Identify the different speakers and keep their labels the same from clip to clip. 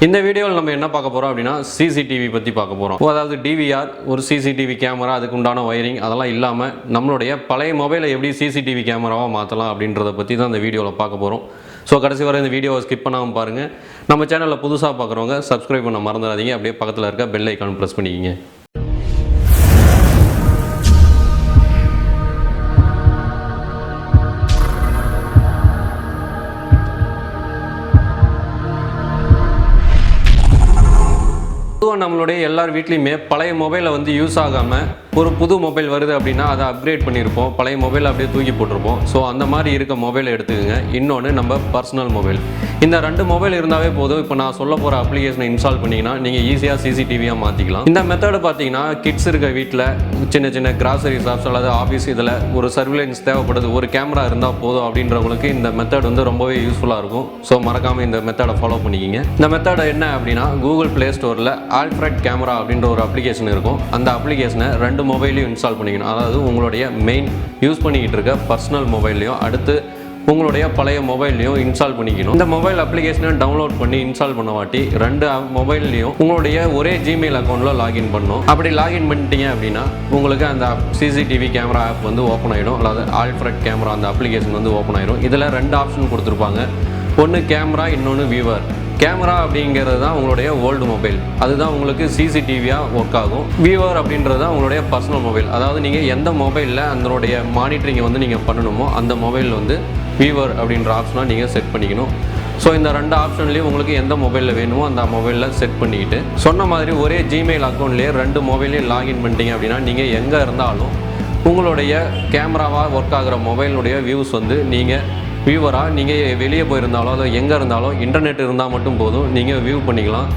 Speaker 1: இந்த வீடியோவில் நம்ம என்ன பார்க்க போகிறோம் அப்படின்னா CCTV பற்றி பார்க்க போகிறோம். அதாவது DVR ஒரு CCTV கேமரா, அதுக்கு உண்டான ஒயரிங் அதெல்லாம் இல்லாமல் நம்மளுடைய பழைய மொபைலை எப்படி CCTV கேமராவாக மாற்றலாம் அப்படின்றத பற்றி தான் இந்த வீடியோவில் பார்க்க போகிறோம். ஸோ கடைசி வரை இந்த வீடியோவை ஸ்கிப் பண்ணாமல் பாருங்கள். நம்ம சேனலில் புதுசாக பார்க்குறவங்க சப்ஸ்கிரைப் பண்ண மறந்துடாதீங்க. அப்படியே பக்கத்தில் இருக்க பெல் ஐக்கான் ப்ரெஸ் பண்ணிக்கிங்க. நம்மளுடைய எல்லார் வீட்லையுமே பழைய மொபைலை யூஸ் ஆகாமல் ஒரு புது மொபைல் வருது அப்படின்னா அதை அப்கிரேட் பண்ணியிருப்போம். பழைய மொபைல் அப்படியே தூக்கி போட்டிருப்போம். ஸோ அந்த மாதிரி இருக்க மொபைலை எடுத்துக்கோங்க. இன்னொன்று நம்ம பர்சனல் மொபைல். இந்த ரெண்டு மொபைல் இருந்தாவே போதும். இப்போ நான் சொல்ல போகிற அப்ளிகேஷனை இன்ஸ்டால் பண்ணிங்கன்னா நீங்கள் ஈஸியாக CCTVயாக மாற்றிக்கலாம். இந்த மெத்தடு பார்த்தீங்கன்னா கிட்ஸ் இருக்க வீட்டில் சின்ன சின்ன கிராசரி ஷாப்ஸ் அல்லது ஆஃபீஸ் இதில் ஒரு சர்வேலன்ஸ் தேவைப்படுது, ஒரு கேமரா இருந்தால் போதும் அப்படின்றவங்களுக்கு இந்த மெத்தட் ரொம்பவே யூஸ்ஃபுல்லாக இருக்கும். ஸோ மறக்காமல் இந்த மெத்தடை ஃபாலோ பண்ணிக்கிங்க. இந்த மெத்தட் என்ன அப்படின்னா கூகுள் ப்ளே ஸ்டோரில் ஆல்ஃப்ரெட் கேமரா அப்படின்ற ஒரு அப்ளிகேஷன் இருக்கும். அந்த அப்ளிகேஷனை ரெண்டு மொபைலையும் இன்ஸ்டால் பண்ணிக்கணும். அதாவது உங்களுடைய மெயின் யூஸ் பண்ணிக்கிட்டு இருக்க பர்சனல் மொபைல்லையும் அடுத்து உங்களுடைய பழைய மொபைல்லையும் இன்ஸ்டால் பண்ணிக்கணும். இந்த மொபைல் அப்ளிகேஷனை டவுன்லோட் பண்ணி இன்ஸ்டால் பண்ண வாட்டி ரெண்டு மொபைல்லையும் உங்களுடைய ஒரே ஜிமெயில் அக்கௌண்ட்டில் லாகின் பண்ணணும். அப்படி லாகின் பண்ணிட்டீங்க அப்படின்னா உங்களுக்கு அந்த CCTV கேமரா ஆப் ஓப்பன் ஆகிடும். அதாவது ஆல்ஃப்ரெட் கேமரா அந்த அப்ளிகேஷன் ஓப்பன் ஆகிடும். இதில் ரெண்டு ஆப்ஷன் கொடுத்துருப்பாங்க. ஒன்று கேமரா, இன்னொன்று வியூவர். கேமரா அப்படிங்கிறது தான் உங்களுடைய ஓல்டு மொபைல், அதுதான் உங்களுக்கு CCTVயாக ஒர்க் ஆகும். வியூவர் அப்படின்றது தான் உங்களுடைய பர்சனல் மொபைல். அதாவது நீங்கள் எந்த மொபைலில் அதனுடைய மானிட்டரிங்கை நீங்கள் பண்ணணுமோ அந்த மொபைல் வியூவர் அப்படின்ற ஆப்ஷனாக நீங்கள் செட் பண்ணிக்கணும். ஸோ இந்த ரெண்டு ஆப்ஷன்லேயும் உங்களுக்கு எந்த மொபைலில் வேணுமோ அந்த மொபைலில் செட் பண்ணிக்கிட்டு சொன்ன மாதிரி ஒரே ஜிமெயில் அக்கௌண்ட்லேயே ரெண்டு மொபைலையும் லாகின் பண்ணிட்டீங்க அப்படின்னா நீங்கள் எங்கே இருந்தாலும் உங்களுடைய கேமராவாக ஒர்க் ஆகிற மொபைலுடைய வியூஸ் நீங்கள் வியூவராக நீங்கள் வெளியே போயிருந்தாலும் அதை எங்கே இருந்தாலும் இன்டர்நெட் இருந்தால் மட்டும் போதும் நீங்கள் வியூ பண்ணிக்கலாம்.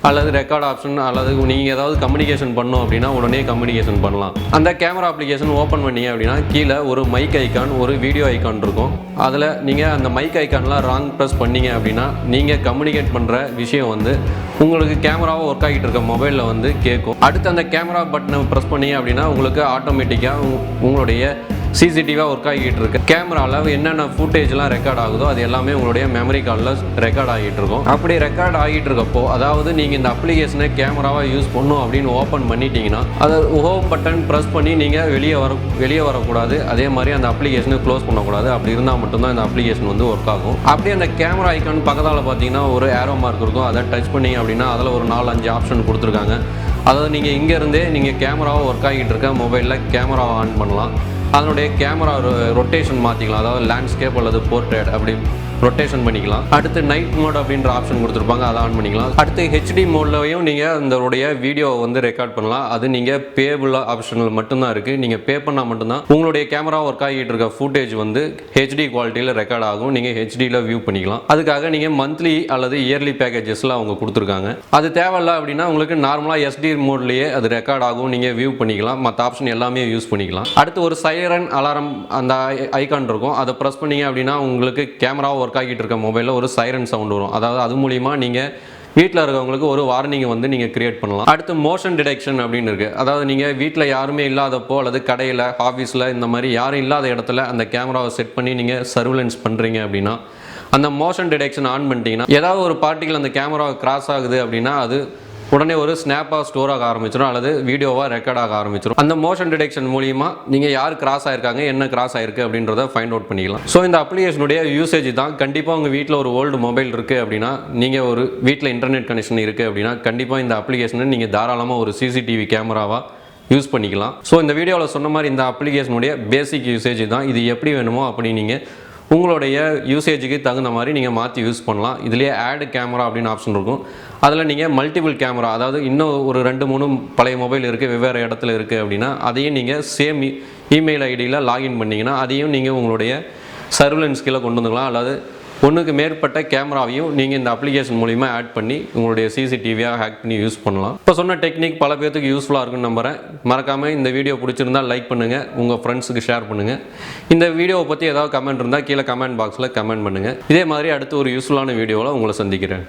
Speaker 1: அல்லது ரெக்கார்ட் ஆப்ஷன் அல்லது நீங்கள் ஏதாவது கம்யூனிகேஷன் பண்ணோம் அப்படின்னா உடனே கம்யூனிகேஷன் பண்ணலாம். அந்த கேமரா அப்ளிகேஷன் ஓப்பன் பண்ணீங்க அப்படின்னா கீழே ஒரு மைக் ஐக்கான், ஒரு வீடியோ ஐக்கான் இருக்கும். அதில் நீங்கள் அந்த மைக் ஐக்கான்லாம் ராங் ப்ரெஸ் பண்ணீங்க அப்படின்னா நீங்கள் கம்யூனிகேட் பண்ணுற விஷயம் உங்களுக்கு கேமராவை ஒர்க் ஆகிட்டு இருக்க மொபைலில் கேட்கும். அடுத்து அந்த கேமரா பட்டனை ப்ரெஸ் பண்ணீங்க அப்படின்னா உங்களுக்கு ஆட்டோமேட்டிக்காக உங்களுடைய CCTVயாக ஒர்க் ஆகிட்டு இருக்கு கேமராவில் என்னென்ன ஃபுட்டேஜ்லாம் ரெக்கார்ட் ஆகுதோ அது எல்லாமே உங்களுடைய மெமரி கார்டில் ரெக்கார்ட் ஆகிட்டு இருக்கும். அப்படி ரெக்கார்ட் ஆகிட்டு இருக்கப்போ அதாவது நீங்கள் இந்த அப்ளிகேஷனை கேமராவாக யூஸ் பண்ணணும் அப்படின்னு ஓப்பன் பண்ணிட்டீங்கன்னா அதை ஹோம் பட்டன் ப்ரெஸ் பண்ணி நீங்கள் வெளியே வரக்கூடாது. அதே மாதிரி அந்த அப்ளிகேஷனை க்ளோஸ் பண்ணக்கூடாது. அப்படி இருந்தால் மட்டும்தான் இந்த அப்ளிகேஷன் ஒர்க் ஆகும். அப்படியே அந்த கேமரா ஐக்கான் பக்கத்தால் பார்த்தீங்கன்னா ஒரு ஏரோ மார்க் இருக்கும். அதை டச் பண்ணிங்க அப்படின்னா அதில் ஒரு 4-5 ஆப்ஷன் கொடுத்துருக்காங்க. அதாவது நீங்கள் இங்கேருந்தே நீங்கள் கேமராவை ஒர்க் ஆகிட்டு இருக்க மொபைலில் கேமராவை ஆன் பண்ணலாம். அதனுடைய கேமரா ரொட்டேஷன் மாற்றிக்கலாம். அதாவது லேண்ட்ஸ்கேப் அல்லது போர்ட்ரேட் அப்படி ரொட்டேஷன் பண்ணிக்கலாம். அடுத்து நைட் மோட் அப்படின்ற ஆப்ஷன் கொடுத்துருப்பாங்க, அதை ஆன் பண்ணிக்கலாம். அடுத்து HD மோட்லையும் நீங்கள் அதனுடைய வீடியோவை ரெக்கார்ட் பண்ணலாம். அது நீங்கள் பேபிள் ஆப்ஷனில் மட்டும்தான் இருக்குது. நீங்கள் பே பண்ணால் மட்டும்தான் உங்களுடைய கேமரா ஒர்க் ஆகிட்டு இருக்க ஃபுட்டேஜ் HD குவாலிட்டியில் ரெக்கார்ட் ஆகும். நீங்கள் HDயில் வியூ பண்ணிக்கலாம். அதுக்காக நீங்கள் மந்த்லி அல்லது இயர்லி பேக்கேஜஸில் அவங்க கொடுத்துருக்காங்க. அது தேவையில்லை அப்படின்னா உங்களுக்கு நார்மலாக SD மோட்லேயே அது ரெக்கார்ட் ஆகும். நீங்கள் வியூ பண்ணிக்கலாம். மற்ற ஆப்ஷன் எல்லாமே யூஸ் பண்ணிக்கலாம். அடுத்து ஒரு சைரன் அலாரம் அந்த ஐகான் இருக்கும். அதை ப்ரெஸ் பண்ணிங்க அப்படின்னா உங்களுக்கு கேமரா ஒர்க் ஆகிட்டு இருக்க மொபைலில் ஒரு சைரன் சவுண்ட் வரும். அதாவது அது மூலிமா நீங்கள் வீட்டில் இருக்கவங்களுக்கு ஒரு வார்னிங்கை நீங்கள் கிரியேட் பண்ணலாம். அடுத்து மோஷன் டிடெக்ஷன் அப்படின்னு இருக்குது. அதாவது நீங்கள் வீட்டில் யாருமே இல்லாதப்போ அல்லது கடையில் ஆஃபீஸில் இந்த மாதிரி யாரும் இல்லாத இடத்துல அந்த கேமராவை செட் பண்ணி நீங்கள் சர்வேலன்ஸ் பண்ணுறீங்க அப்படின்னா அந்த மோஷன் டிடெக்ஷன் ஆன் பண்ணிட்டீங்கன்னா ஏதாவது ஒரு பார்ட்டிகள் அந்த கேமராவை கிராஸ் ஆகுது அப்படின்னா அது உடனே ஒரு ஸ்னாப்பாக ஸ்டோர் ஆக ஆரம்பிச்சிடும் அல்லது வீடியோவாக ரெக்கார்ட் ஆக ஆரம்பிச்சிடும். அந்த மோஷன் டிடெக்ஷன் மூலிமா நீங்கள் யார் கிராஸ் ஆயிருக்காங்க, என்ன கிராஸ் ஆயிருக்கு அப்படின்றத ஃபைண்ட் அவுட் பண்ணிக்கலாம். ஸோ இந்த அப்ளிகேஷனுடைய யூசேஜ் தான். கண்டிப்பாக உங்கள் வீட்டில் ஒரு ஓல்டு மொபைல் இருக்குது அப்படின்னா, நீங்கள் ஒரு வீட்டில் இன்டர்நெட் கனெக்ஷன் இருக்குது அப்படின்னா கண்டிப்பாக இந்த அப்ளிகேஷனை நீங்கள் தாராளமாக ஒரு CCTV கேமராவாக யூஸ் பண்ணிக்கலாம். ஸோ இந்த வீடியோவில் சொன்ன மாதிரி இந்த அப்ளிகேஷனுடைய பேசிக் யூசேஜ் தான். இது எப்படி வேணுமோ அப்படி நீங்கள் உங்களுடைய யூசேஜுக்கு தகுந்த மாதிரி நீங்கள் மாற்றி யூஸ் பண்ணலாம். இதுலேயே ஆட் கேமரா அப்படின்னு ஆப்ஷன் இருக்கும். அதில் நீங்கள் மல்டிபிள் கேமரா, அதாவது இன்னும் ஒரு 2-3 பழைய மொபைல் இருக்குது, வெவ்வேறு இடத்துல இருக்குது அப்படின்னா அதையும் நீங்கள் சேம் இமெயில் ஐடியில் லாகின் பண்ணிங்கன்னா அதையும் நீங்கள் உங்களுடைய சர்வேலன்ஸ் கீழே கொண்டு வந்துக்கலாம். அல்லது ஒன்றுக்கு மேற்பட்ட கேமராவையும் நீங்கள் இந்த அப்ளிகேஷன் மூலிமா ஆட் பண்ணி உங்களுடைய CCTVயாக ஹேக் பண்ணி யூஸ் பண்ணலாம். இப்போ சொன்ன டெக்னிக் பல பேருக்கு யூஸ்ஃபுல்லாக இருக்குன்னு நம்புகிறேன். மறக்காமல் இந்த வீடியோ பிடிச்சிருந்தால் லைக் பண்ணுங்கள், உங்கள் ஃப்ரெண்ட்ஸுக்கு ஷேர் பண்ணுங்கள். இந்த வீடியோவை பற்றி ஏதாவது கமெண்ட் இருந்தால் கீழே கமெண்ட் பாக்ஸில் கமெண்ட் பண்ணுங்கள். இதே மாதிரி அடுத்து ஒரு யூஸ்ஃபுல்லான வீடியோவில் உங்களை சந்திக்கிறேன்.